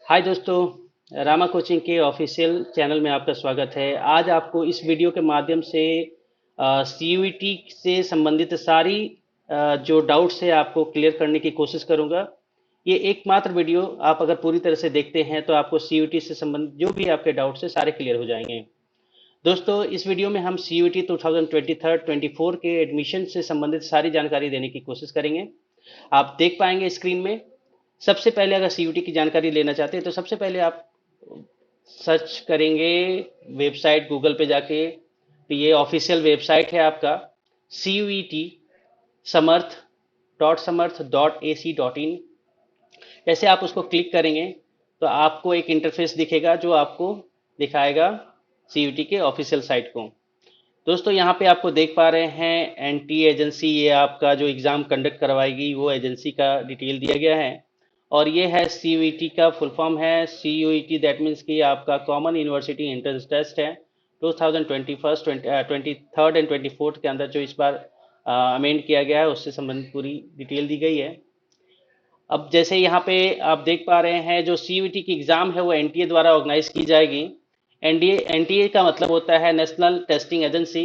हाय दोस्तों, रामा कोचिंग के official channel में आपका स्वागत है। आज आपको इस वीडियो के माध्यम से सीयूईटी से संबंधित सारी जो डाउट्स है आपको क्लियर करने की कोशिश करूंगा। ये एकमात्र वीडियो आप अगर पूरी तरह से देखते हैं तो आपको सीयूईटी से संबंधित जो भी आपके डाउट्स है सारे क्लियर हो जाएंगे। दोस्तों, इस वीडियो में हम सीयूईटी 2023-24 के एडमिशन से संबंधित सारी जानकारी देने की कोशिश करेंगे। आप देख पाएंगे स्क्रीन में। सबसे पहले अगर सीयूटी की जानकारी लेना चाहते हैं तो सबसे पहले आप सर्च करेंगे वेबसाइट गूगल पे जाके। तो ये ऑफिशियल वेबसाइट है आपका CUET समर्थ.समर्थ.ac.in। जैसे आप उसको क्लिक करेंगे तो आपको एक इंटरफेस दिखेगा जो आपको दिखाएगा सीयूटी के ऑफिशियल साइट को। दोस्तों, यहाँ पे आपको देख पा रहे हैं एनटी एजेंसी, ये आपका जो एग्ज़ाम कंडक्ट करवाएगी वो एजेंसी का डिटेल दिया गया है। और ये है CUET का फुल फॉर्म है CUET, दैट मीन्स कि आपका कॉमन यूनिवर्सिटी एंट्रेंस टेस्ट है 2021, 23rd एंड 24th के अंदर जो इस बार अमेंड किया गया है उससे संबंधित पूरी डिटेल दी गई है। अब जैसे यहाँ पे आप देख पा रहे हैं जो CUET की एग्ज़ाम है वो एनटीए द्वारा ऑर्गेनाइज की जाएगी। एनटीए का मतलब होता है नेशनल टेस्टिंग एजेंसी।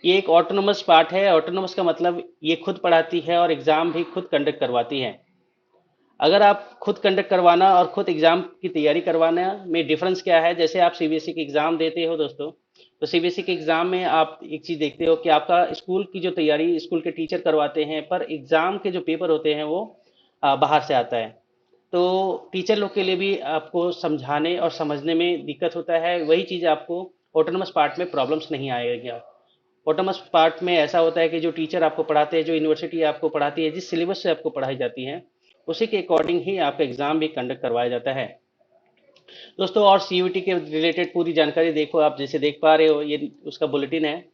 ये एक ऑटोनोमस पार्ट है। ऑटोनोमस का मतलब ये खुद पढ़ाती है और एग्ज़ाम भी खुद कंडक्ट करवाती है। अगर आप खुद कंडक्ट करवाना और खुद एग्ज़ाम की तैयारी करवाना में डिफरेंस क्या है, जैसे आप सीबीएसई की एग्ज़ाम देते हो दोस्तों, तो सीबीएसई के एग्ज़ाम में आप एक चीज़ देखते हो कि आपका स्कूल की जो तैयारी स्कूल के टीचर करवाते हैं, पर एग्ज़ाम के जो पेपर होते हैं वो बाहर से आता है। तो टीचर लोग के लिए भी आपको समझाने और समझने में दिक्कत होता है। वही चीज़ आपको ऑटोनमस पार्ट में प्रॉब्लम्स नहीं आएगा। ऑटोनमस पार्ट में ऐसा होता है कि जो टीचर आपको पढ़ाते हैं, जो यूनिवर्सिटी आपको पढ़ाती है, जिस सिलेबस से आपको पढ़ाई जाती है उसी के अकॉर्डिंग ही आपका एग्ज़ाम भी कंडक्ट करवाया जाता है दोस्तों। और सीयूटी के रिलेटेड पूरी जानकारी देखो, आप जैसे देख पा रहे हो ये उसका बुलेटिन है।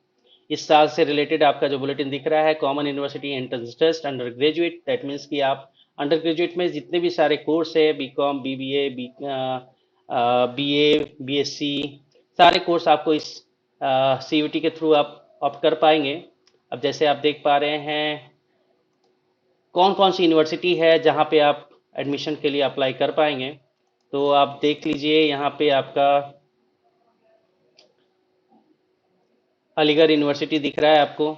इस साल से रिलेटेड आपका जो बुलेटिन दिख रहा है, common university entrance test undergraduate, that means कि आप अंडर ग्रेजुएट में जितने भी सारे कोर्स है, बीकॉम, बीबीए, बीए, बीएससी, सारे कोर्स आपको इस सीयूटी के थ्रू आप ऑप्ट कर पाएंगे। अब जैसे आप देख पा रहे हैं कौन कौन सी यूनिवर्सिटी है जहाँ पे आप एडमिशन के लिए अप्लाई कर पाएंगे, तो आप देख लीजिए। यहाँ पे आपका अलीगढ़ यूनिवर्सिटी दिख रहा है आपको।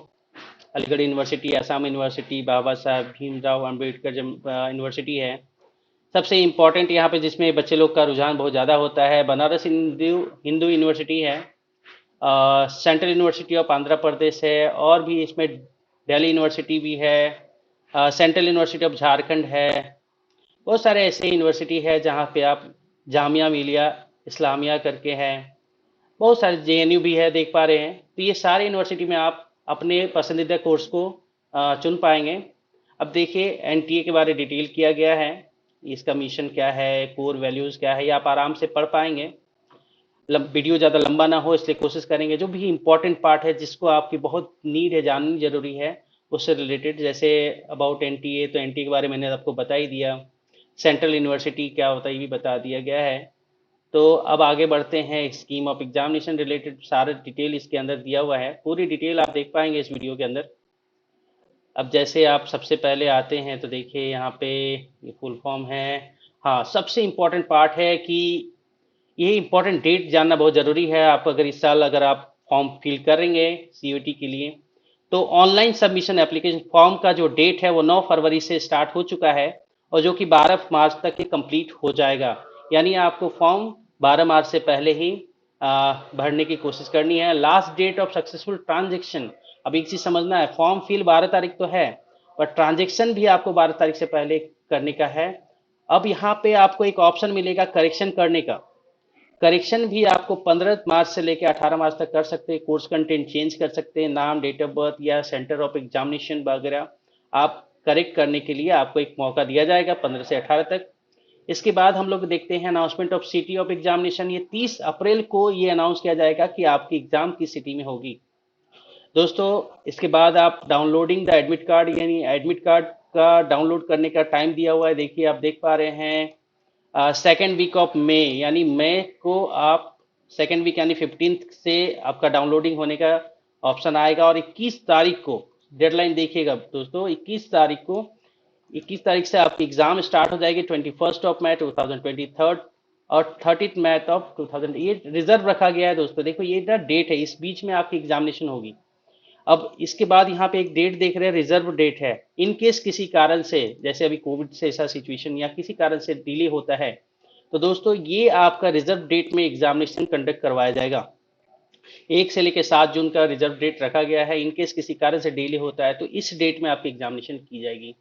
अलीगढ़ यूनिवर्सिटी, आसाम यूनिवर्सिटी, बाबा साहब भीमराव अम्बेडकर यूनिवर्सिटी है। सबसे इम्पोर्टेंट यहाँ पे जिसमें बच्चे लोग का रुझान बहुत ज़्यादा होता है, बनारस हिंदू हिंदू यूनिवर्सिटी है। Central university of Andhra Pradesh है। और भी इसमें दिल्ली यूनिवर्सिटी भी है। सेंट्रल यूनिवर्सिटी ऑफ झारखंड है। बहुत सारे ऐसे यूनिवर्सिटी है जहाँ पे आप जामिया मिलिया इस्लामिया करके है। बहुत सारे जेएनयू भी है, देख पा रहे हैं। तो ये सारे यूनिवर्सिटी में आप अपने पसंदीदा कोर्स को चुन पाएंगे। अब देखिए एनटीए के बारे में डिटेल किया गया है, इसका मिशन क्या है, कोर वैल्यूज़ क्या है, ये आप आराम से पढ़ पाएंगे। वीडियो ज़्यादा लंबा ना हो इसलिए कोशिश करेंगे जो भी इम्पोर्टेंट पार्ट है जिसको आपकी बहुत नीड है, जाननी जरूरी है, उससे रिलेटेड। जैसे अबाउट एनटीए, तो एनटीए के बारे में मैंने आपको बता ही दिया। सेंट्रल यूनिवर्सिटी क्या होता है ये भी बता दिया गया है। तो अब आगे बढ़ते हैं। स्कीम ऑफ एग्जामिनेशन रिलेटेड सारा डिटेल इसके अंदर दिया हुआ है, पूरी डिटेल आप देख पाएंगे इस वीडियो के अंदर। अब जैसे आप सबसे पहले आते हैं तो देखिए यहाँ पे ये फुल फॉर्म है। हाँ, सबसे इम्पोर्टेंट पार्ट है कि ये इम्पोर्टेंट डेट जानना बहुत ज़रूरी है। आप अगर इस साल अगर आप फॉर्म फिल करेंगे सीयूटी के लिए, तो ऑनलाइन सबमिशन एप्लीकेशन फॉर्म का जो डेट है वो 9 फरवरी से स्टार्ट हो चुका है और जो कि 12 मार्च तक ये कंप्लीट हो जाएगा। यानी आपको फॉर्म 12 मार्च से पहले ही भरने की कोशिश करनी है। Last date of successful transaction, अब एक चीज़ समझना है, फॉर्म फिल 12 तारीख तो है पर ट्रांजेक्शन भी आपको 12 तारीख से पहले करने का है। अब यहाँ पे आपको एक ऑप्शन मिलेगा करेक्शन करने का। करेक्शन भी आपको 15 मार्च से लेकर 18 मार्च तक कर सकते हैं। कोर्स कंटेंट चेंज कर सकते हैं, नाम, डेट ऑफ बर्थ या सेंटर ऑफ एग्जामिनेशन वगैरह आप करेक्ट करने के लिए आपको एक मौका दिया जाएगा 15 से 18 तक। इसके बाद हम लोग देखते हैं announcement of city of examination. ये 30 अप्रैल को ये अनाउंस किया जाएगा कि आपकी एग्जाम किस सिटी में होगी दोस्तों। इसके बाद आप डाउनलोडिंग द एडमिट कार्ड, यानी एडमिट कार्ड का डाउनलोड करने का टाइम दिया हुआ है। देखिए आप देख पा रहे हैं सेकेंड वीक ऑफ मई, यानी मई को आप सेकेंड वीक यानी 15th से आपका डाउनलोडिंग होने का ऑप्शन आएगा। और 21 तारीख को डेडलाइन देखिएगा दोस्तों, 21 तारीख से आपकी एग्जाम स्टार्ट हो जाएगी 21 ऑफ मई 2023। और 30 ऑफ 2000 ये रिजर्व रखा गया है दोस्तों। देखो ये ना डेट है, इस बीच में आपकी एग्जामिनेशन होगी। अब इसके बाद यहाँ पे एक डेट देख रहे हैं, रिजर्व डेट है। इन केस किसी कारण से, जैसे अभी कोविड से ऐसा सिचुएशन या किसी कारण से डिले होता है, तो दोस्तों ये आपका रिजर्व डेट में एग्जामिनेशन कंडक्ट करवाया जाएगा। 1 से लेकर 7 जून का रिजर्व डेट रखा गया है। इन केस किसी कारण से डिले होता है तो इस डेट में आपकी एग्जामिनेशन की जाएगी।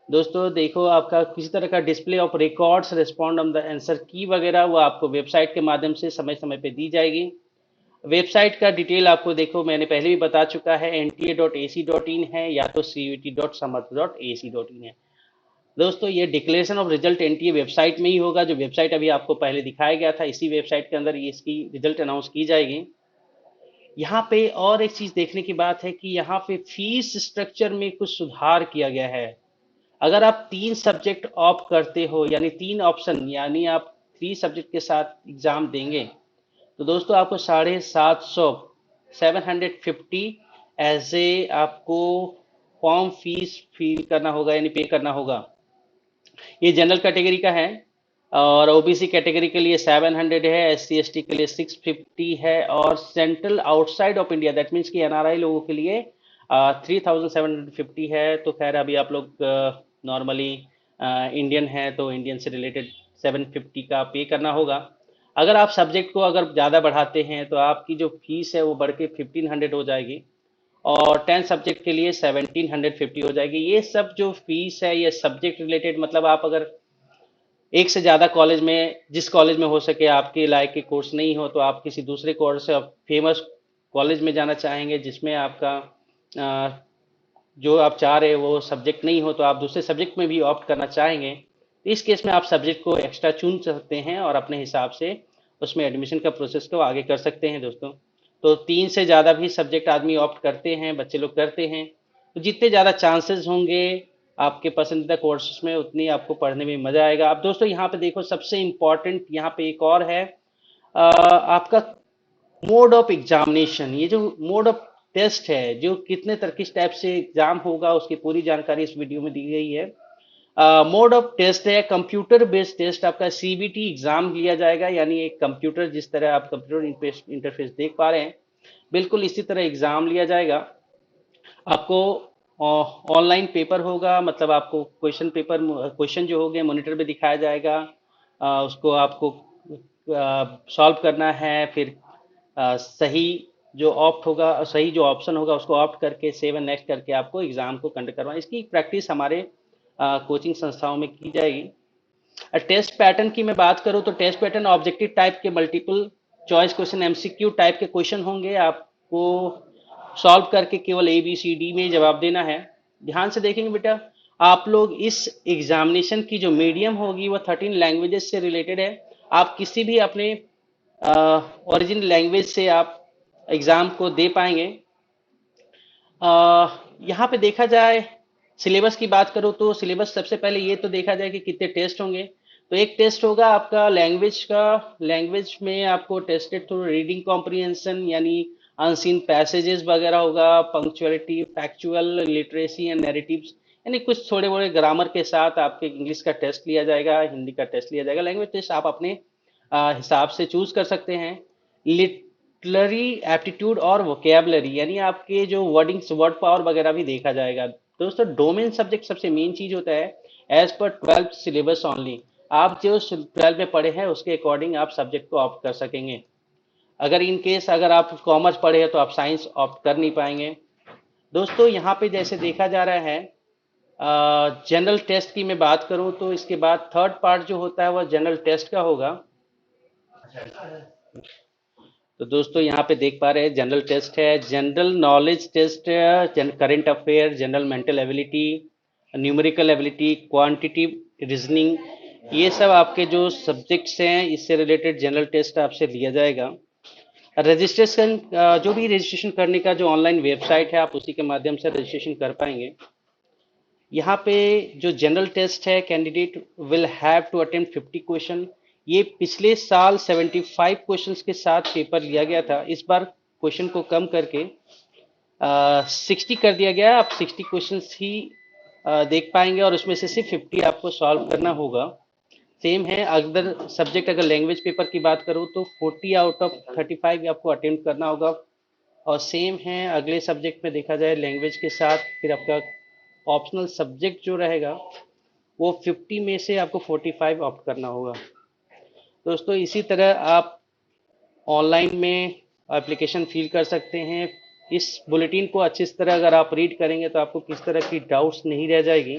दोस्तों देखो, आपका किसी तरह का display of records respond on the answer की वगैरह वो आपको वेबसाइट के माध्यम से समय समय पे दी जाएगी। वेबसाइट का डिटेल आपको देखो मैंने पहले भी बता चुका है, nta.ac.in है या तो cvt.samarth.ac.in है। दोस्तों ये declaration of result NTA website में ही होगा, जो वेबसाइट अभी आपको पहले दिखाया गया था, इसी वेबसाइट के अंदर ये इसकी रिजल्ट अनाउंस की जाएगी। यहाँ पे और एक चीज देखने की बात है कि यहाँ पे फीस स्ट्रक्चर में कुछ सुधार किया गया है। अगर आप 3 सब्जेक्ट ऑप्ट करते हो, यानी 3 ऑप्शन, यानी आप 3 सब्जेक्ट के साथ एग्जाम देंगे, तो दोस्तों आपको 750 750 एज ए आपको फॉर्म फीस फिल करना होगा, यानी पे करना होगा। ये जनरल कैटेगरी का है, और ओबीसी कैटेगरी के लिए 700 है, SC ST के लिए 650 है, और central outside of India that means कि एनआरआई लोगों के लिए 3750 है। तो खैर अभी आप लोग नॉर्मली इंडियन है तो इंडियन से रिलेटेड 750 का पे करना होगा। अगर आप सब्जेक्ट को अगर ज़्यादा बढ़ाते हैं तो आपकी जो फीस है वो बढ़ के 1500 हो जाएगी, और 10 सब्जेक्ट के लिए 1750 हो जाएगी। ये सब जो फीस है ये सब्जेक्ट रिलेटेड, मतलब आप अगर एक से ज़्यादा कॉलेज में, जिस कॉलेज में हो सके आपके लायक के कोर्स नहीं हो तो आप किसी दूसरे कोर्स से फेमस कॉलेज में जाना चाहेंगे जिसमें आपका जो आप चाह रहे हो वो सब्जेक्ट नहीं हो, तो आप दूसरे सब्जेक्ट में भी ऑप्ट करना चाहेंगे, तो इस केस में आप सब्जेक्ट को एक्स्ट्रा चुन सकते हैं और अपने हिसाब से उसमें एडमिशन का प्रोसेस को आगे कर सकते हैं दोस्तों। तो 3 से ज़्यादा भी सब्जेक्ट आदमी ऑप्ट करते हैं, बच्चे लोग करते हैं, तो जितने ज़्यादा चांसेस होंगे आपके पसंदीदा कोर्सेज में उतनी आपको पढ़ने में मज़ा आएगा। अब दोस्तों यहाँ पे देखो, सबसे इम्पॉर्टेंट यहाँ पे एक और है, आपका मोड ऑफ एग्जामिनेशन। ये जो मोड ऑफ टेस्ट है, जो कितने किस टाइप से एग्जाम होगा उसकी पूरी जानकारी इस वीडियो में दी गई है। मोड ऑफ टेस्ट है कंप्यूटर बेस्ड टेस्ट, आपका सीबीटी एग्जाम लिया जाएगा, यानी एक कंप्यूटर, जिस तरह आप कंप्यूटर इंटरफेस देख पा रहे हैं बिल्कुल इसी तरह एग्जाम लिया जाएगा। आपको ऑनलाइन पेपर होगा, मतलब आपको क्वेश्चन जो होंगे मॉनिटर पे दिखाया जाएगा, उसको आपको सॉल्व करना है, फिर सही जो ऑप्ट होगा, सही जो ऑप्शन होगा उसको ऑप्ट करके सेव एंड नेक्स्ट करके आपको एग्जाम को कंडक्ट करवाना। इसकी प्रैक्टिस हमारे कोचिंग संस्थाओं में की जाएगी। टेस्ट पैटर्न की मैं बात करूं तो टेस्ट पैटर्न ऑब्जेक्टिव टाइप के multiple choice question, MCQ type के क्वेश्चन होंगे। आपको सॉल्व करके केवल ABCD में जवाब देना है। ध्यान से देखेंगे बेटा, आप लोग इस एग्जामिनेशन की जो मीडियम होगी वो 13 लैंग्वेजेस से रिलेटेड है। आप किसी भी अपने ओरिजिनल लैंग्वेज से आप एग्जाम को दे पाएंगे। यहाँ पे देखा जाए, सिलेबस की बात करो तो सिलेबस सबसे पहले ये तो देखा जाए कि कितने टेस्ट होंगे। तो एक टेस्ट होगा आपका लैंग्वेज का। लैंग्वेज में आपको टेस्टेड थ्रू रीडिंग कॉम्प्रिहेंशन, यानी अनसीन पैसेजेस वगैरह होगा, punctuality, factual, literacy and narratives, यानी कुछ थोड़े बड़े ग्रामर के साथ आपके इंग्लिश का टेस्ट लिया जाएगा, हिंदी का टेस्ट लिया जाएगा। लैंग्वेज टेस्ट आप अपने हिसाब से चूज कर सकते हैं। लिटरेरी एप्टीट्यूड और वोकेबलरी, यानी आपके जो वर्डिंग्स, वर्ड पावर वगैरह भी देखा जाएगा। दोस्तों डोमेन सब्जेक्ट सबसे मेन चीज होता है, as per 12th syllabus only. आप जो 12 में पढ़े हैं उसके अकॉर्डिंग आप सब्जेक्ट को ऑप्ट कर सकेंगे। अगर इन केस अगर आप कॉमर्स पढ़े हैं तो आप साइंस ऑप्ट कर नहीं पाएंगे। दोस्तों यहाँ पे जैसे देखा जा रहा है, जनरल टेस्ट की मैं बात करूं तो इसके बाद थर्ड पार्ट जो होता है वह जनरल टेस्ट का होगा। तो दोस्तों यहाँ पे देख पा रहे हैं जनरल टेस्ट है, general knowledge test, current affair, general mental ability, numerical ability, quantitative reasoning, ये सब आपके जो सब्जेक्ट्स हैं इससे रिलेटेड जनरल टेस्ट आपसे लिया जाएगा। रजिस्ट्रेशन, जो भी रजिस्ट्रेशन करने का जो ऑनलाइन वेबसाइट है आप उसी के माध्यम से रजिस्ट्रेशन कर पाएंगे। यहाँ पे जो जनरल टेस्ट है, candidate will have to attempt 50 question. ये पिछले साल 75 क्वेश्चंस के साथ पेपर लिया गया था, इस बार क्वेश्चन को कम करके 60 कर दिया गया। आप 60 क्वेश्चंस ही देख पाएंगे और उसमें से सिर्फ 50 आपको सॉल्व करना होगा। सेम है। अगर सब्जेक्ट अगर लैंग्वेज पेपर की बात करूँ तो 40 आउट ऑफ 35 आपको अटेम्प्ट करना होगा। और सेम है अगले सब्जेक्ट में देखा जाए लैंग्वेज के साथ, फिर आपका ऑप्शनल सब्जेक्ट जो रहेगा वो 50 में से आपको 45 ऑप्ट करना होगा। दोस्तों इसी तरह आप ऑनलाइन में एप्लीकेशन फिल कर सकते हैं। इस बुलेटिन को अच्छी तरह अगर आप रीड करेंगे तो आपको किस तरह की डाउट्स नहीं रह जाएगी।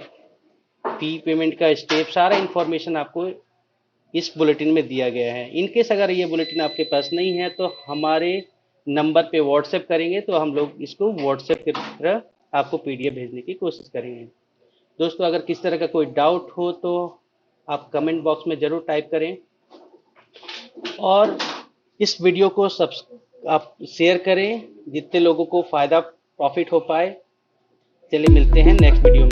फी पेमेंट का स्टेप सारा इन्फॉर्मेशन आपको इस बुलेटिन में दिया गया है। इनकेस अगर ये बुलेटिन आपके पास नहीं है तो हमारे नंबर पे व्हाट्सएप करेंगे तो हम लोग इसको व्हाट्सएप की तरह आपको पीडीएफ भेजने की कोशिश करेंगे। दोस्तों अगर किस तरह का कोई डाउट हो तो आप कमेंट बॉक्स में ज़रूर टाइप करें और इस वीडियो को सब आप शेयर करें जितने लोगों को फ़ायदा प्रॉफिट हो पाए। चलिए मिलते हैं नेक्स्ट वीडियो में।